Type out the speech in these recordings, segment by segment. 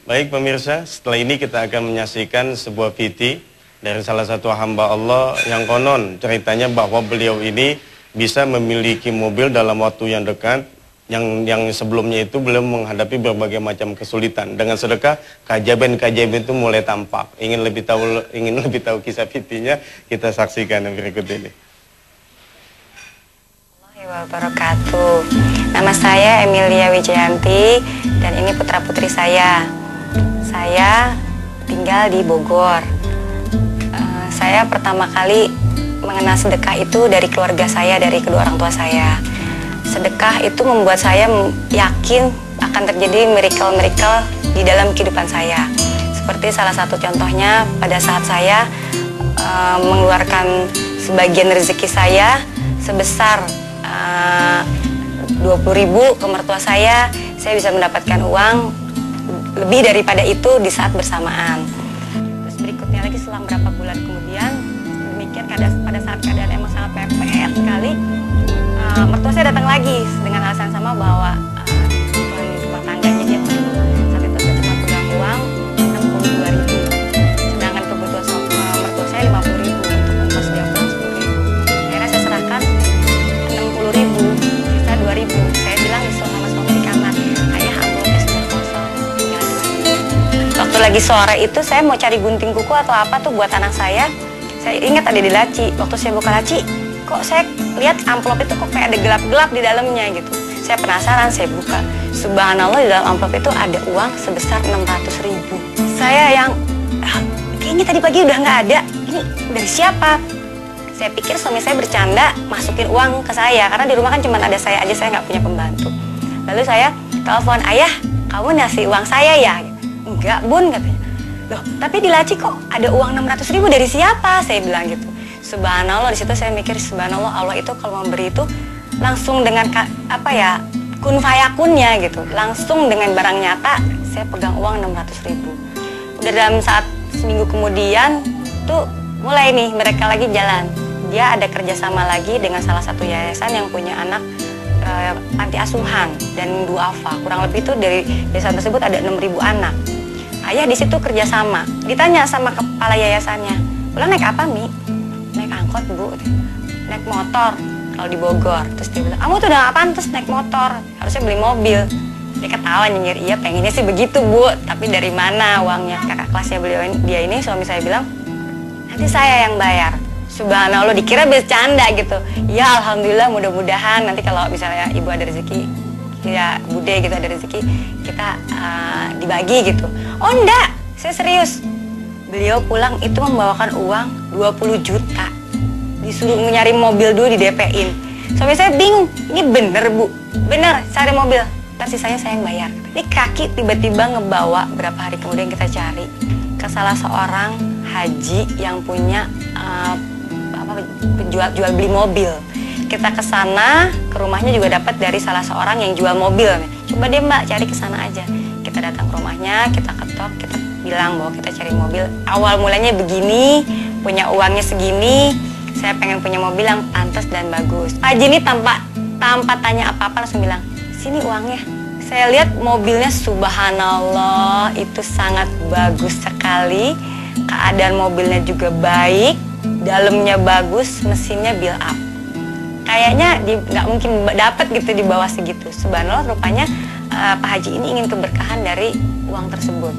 Baik pemirsa, setelah ini kita akan menyaksikan sebuah video dari salah satu hamba Allah yang konon ceritanya bahwa beliau ini bisa memiliki mobil dalam waktu yang dekat, yang sebelumnya itu beliau menghadapi berbagai macam kesulitan. Dengan sedekah, keajaiban-keajaiban itu mulai tampak. Ingin lebih tahu kisah videonya, kita saksikan yang berikut ini. Wabarakatuh. Nama saya Emilia Wijayanti dan ini putra-putri saya. Saya tinggal di Bogor. Saya pertama kali mengenal sedekah itu dari keluarga saya, dari kedua orang tua saya. Sedekah itu membuat saya yakin akan terjadi miracle-miracle di dalam kehidupan saya. Seperti salah satu contohnya pada saat saya mengeluarkan sebagian rezeki saya sebesar 20.000 ke mertua saya bisa mendapatkan uang lebih daripada itu di saat bersamaan. Terus berikutnya lagi selang berapa bulan kemudian, demikian pada saat keadaan emang sangat pepet sekali, mertua saya datang lagi dengan alasan sama bahwa kebutuhan rumah tangganya dia perlu. Saat itu saya cuma pegang uang 62.000, sedangkan kebutuhan mertua saya 50.000 untuk ongkos dia pulang 10.000. Akhirnya saya serahkan 60.000, sisa 2.000. Saya bilang sama suami di kamar, ayah amplopnya sudah kosong, tinggal 2.000. Waktu lagi sore itu saya mau cari gunting kuku atau apa tuh buat anak saya ingat ada di laci. Waktu saya buka laci, kok saya lihat amplop itu kok kayak ada gelap-gelap di dalamnya gitu. Saya penasaran, saya buka. Subhanallah, di dalam amplop itu ada uang sebesar 600.000. Saya yang kayaknya tadi pagi udah nggak ada. Ini dari siapa? Saya pikir suami saya bercanda masukin uang ke saya, karena di rumah kan cuma ada saya aja, saya nggak punya pembantu. Lalu saya telepon, ayah, kamu ngasih uang saya ya? Enggak bun, katanya. Loh, tapi di laci kok ada uang 600.000, dari siapa? Saya bilang gitu. Subhanallah, di situ saya mikir, subhanallah, Allah itu kalau memberi itu langsung dengan kun fayakunnya gitu. Langsung dengan barang nyata, saya pegang uang 600.000. Udah dalam saat seminggu kemudian tuh mulai nih mereka lagi jalan. Dia ada kerjasama lagi dengan salah satu yayasan yang punya anak panti asuhan dan duafa. Kurang lebih itu dari yayasan tersebut ada 6.000 anak. Ayah di situ kerjasama. Ditanya sama kepala yayasannya, "Lo naik apa, Mi?" "Naik angkot, Bu." "Naik motor kalau di Bogor." Terus dia bilang, "Kamu tuh udah gak pantas naik motor, harusnya beli mobil." Dia ketawa nyinyir, "Iya pengennya sih begitu, Bu, tapi dari mana uangnya?" Kakak kelasnya dia ini, suami saya bilang, "Nanti saya yang bayar." Subhanallah, dikira bercanda gitu. Ya alhamdulillah, mudah-mudahan nanti kalau misalnya ibu ada rezeki, ya bude gitu ada rezeki, kita dibagi gitu. Oh enggak, saya serius. Beliau pulang itu membawakan uang 20 juta. Disuruh nyari mobil dulu, di DP-in. Suami saya bingung, ini bener Bu? Bener, cari mobil, ntar sisanya saya yang bayar. Ini kaki tiba-tiba ngebawa, berapa hari kemudian kita cari ke salah seorang haji yang punya jual beli mobil. Kita ke sana, ke rumahnya juga dapat dari salah seorang yang jual mobil. Coba deh Mbak cari ke sana aja. Kita datang ke rumahnya, kita ketok, kita bilang bahwa kita cari mobil. Awal mulanya begini, punya uangnya segini, saya pengen punya mobil yang pantas dan bagus. Haji ini tanpa tanya apa-apa langsung bilang, "Sini uangnya." Saya lihat mobilnya subhanallah itu sangat bagus sekali. Keadaan mobilnya juga baik, dalamnya bagus, mesinnya build up. Kayaknya nggak mungkin dapat gitu di bawah segitu. Subhanallah, rupanya Pak Haji ini ingin keberkahan dari uang tersebut.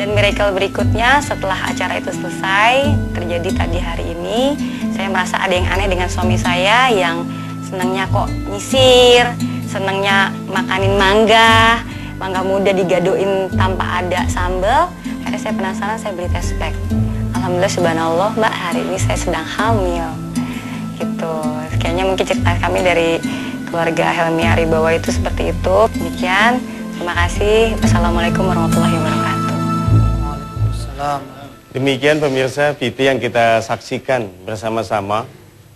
Dan miracle berikutnya setelah acara itu selesai, terjadi tadi hari ini, saya merasa ada yang aneh dengan suami saya yang senangnya kok nyisir, senangnya makanin mangga muda digadoin tanpa ada sambal. Akhirnya saya penasaran, saya beli test pack. Alhamdulillah subhanallah Mbak, hari ini saya sedang hamil gitu. Kayaknya mungkin cerita kami dari keluarga Helmi Aribawa itu seperti itu. Demikian, terima kasih. Wassalamualaikum warahmatullahi wabarakatuh. Waalaikumsalam. Demikian pemirsa video yang kita saksikan bersama-sama.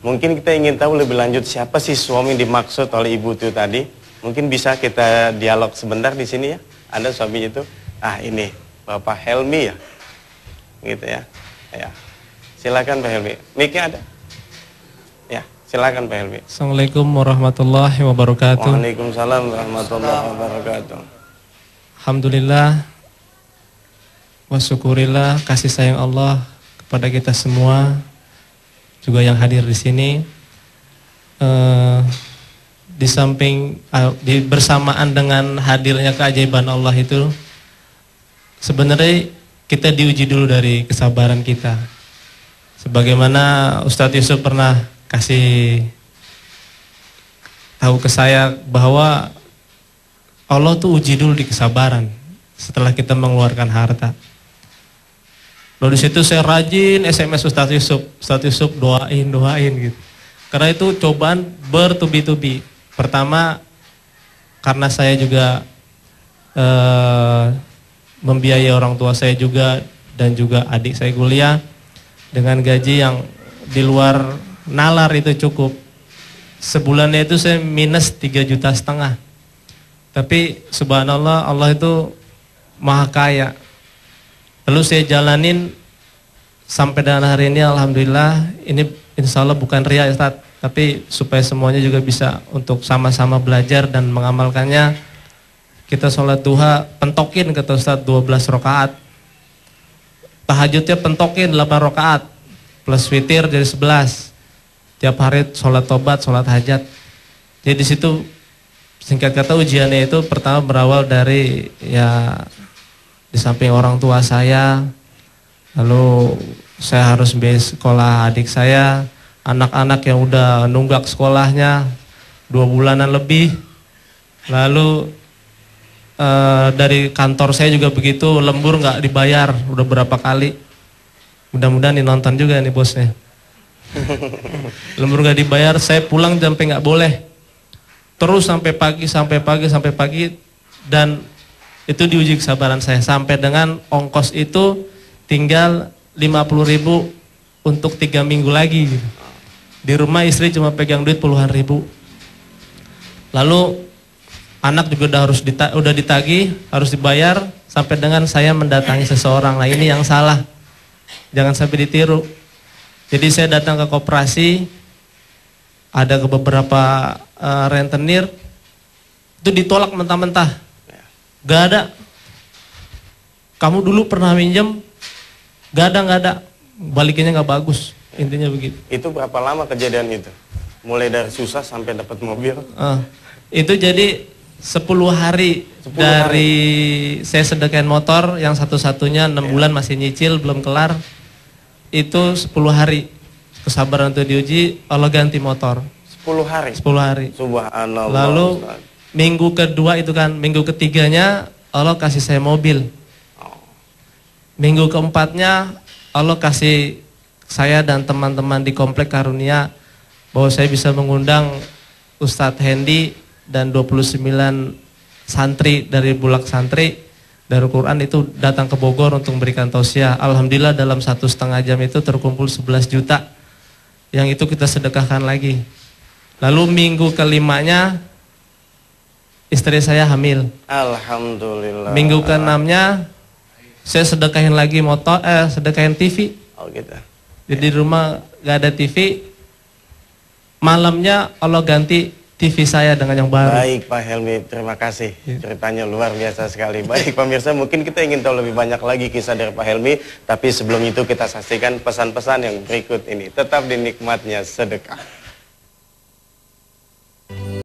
Mungkin kita ingin tahu lebih lanjut siapa sih suami dimaksud oleh ibu itu tadi. Mungkin bisa kita dialog sebentar di sini ya. Ada suami itu. Ini Bapak Helmi ya. Gitu ya. Ya. Silakan Pak Helmi. Mic-nya ada? Ya, silakan Pak Helmi. Assalamualaikum warahmatullahi wabarakatuh. Waalaikumsalam warahmatullahi wabarakatuh. Alhamdulillah, wa syukurillah kasih sayang Allah kepada kita semua, juga yang hadir di sini. Di samping bersamaan dengan hadirnya keajaiban Allah itu, sebenarnya kita diuji dulu dari kesabaran kita. Sebagaimana Ustadz Yusuf pernah kasih tahu ke saya bahwa Allah tuh uji dulu di kesabaran setelah kita mengeluarkan harta. Lalu di situ saya rajin SMS Ustadz Yusuf doain gitu. Karena itu cobaan bertubi-tubi. Pertama, karena saya juga membiayai orang tua saya juga dan juga adik saya kuliah dengan gaji yang di luar nalar itu cukup. Sebulannya itu saya minus 3,5 juta. Tapi subhanallah, Allah itu maha kaya. Lalu saya jalanin sampai dengan hari ini, alhamdulillah. Ini insya Allah bukan ria Ustaz, tapi supaya semuanya juga bisa untuk sama-sama belajar dan mengamalkannya. Kita sholat duha pentokin kata Ustaz 12 rakaat. Tahajudnya pentokin 8 rakaat plus witir jadi 11. Tiap hari sholat tobat, sholat hajat. Jadi di situ singkat kata ujiannya itu pertama berawal dari ya di samping orang tua saya, lalu saya harus biaya sekolah adik saya, anak-anak yang udah nunggak sekolahnya 2 bulanan lebih. Lalu dari kantor saya juga begitu, lembur nggak dibayar udah berapa kali. Mudah-mudahan nonton juga nih bosnya. Lembur nggak dibayar, saya pulang sampai nggak boleh. Terus sampai pagi, dan itu diuji kesabaran saya sampai dengan ongkos itu tinggal 50.000 untuk 3 minggu lagi. Di rumah istri cuma pegang duit puluhan ribu. Lalu anak juga udah ditagih, harus dibayar sampai dengan saya mendatangi seseorang. Nah ini yang salah, jangan sampai ditiru. Jadi saya datang ke koperasi, ada ke beberapa rentenir, itu ditolak mentah-mentah. Gak ada. Kamu dulu pernah minjem, gak ada. Balikinnya gak bagus, intinya begitu. Itu berapa lama kejadian itu? Mulai dari susah sampai dapat mobil? Itu jadi 10 hari dari saya sedekain motor yang satu-satunya 6 bulan masih nyicil belum kelar. Itu 10 hari kesabaran itu diuji, Allah ganti motor. 10 hari? 10 hari. Subhanallah. Lalu minggu kedua itu kan, minggu ketiganya Allah kasih saya mobil. Minggu keempatnya Allah kasih saya dan teman-teman di komplek karunia bahwa saya bisa mengundang Ustadz Hendy dan 29 santri dari Bulak Santri Darul Quran itu datang ke Bogor untuk memberikan tausiah. Alhamdulillah dalam 1,5 jam itu terkumpul 11 juta. Yang itu kita sedekahkan lagi. Lalu minggu kelimanya istri saya hamil. Alhamdulillah. Minggu ke-6-nya saya sedekahin lagi sedekahin TV. Oh gitu. Jadi di rumah gak ada TV. Malamnya Allah ganti TV saya dengan yang baru. Baik Pak Helmi, terima kasih. Ceritanya luar biasa sekali. Baik pemirsa, mungkin kita ingin tahu lebih banyak lagi kisah dari Pak Helmi. Tapi sebelum itu kita saksikan pesan-pesan yang berikut ini. Tetap di nikmatnya sedekah.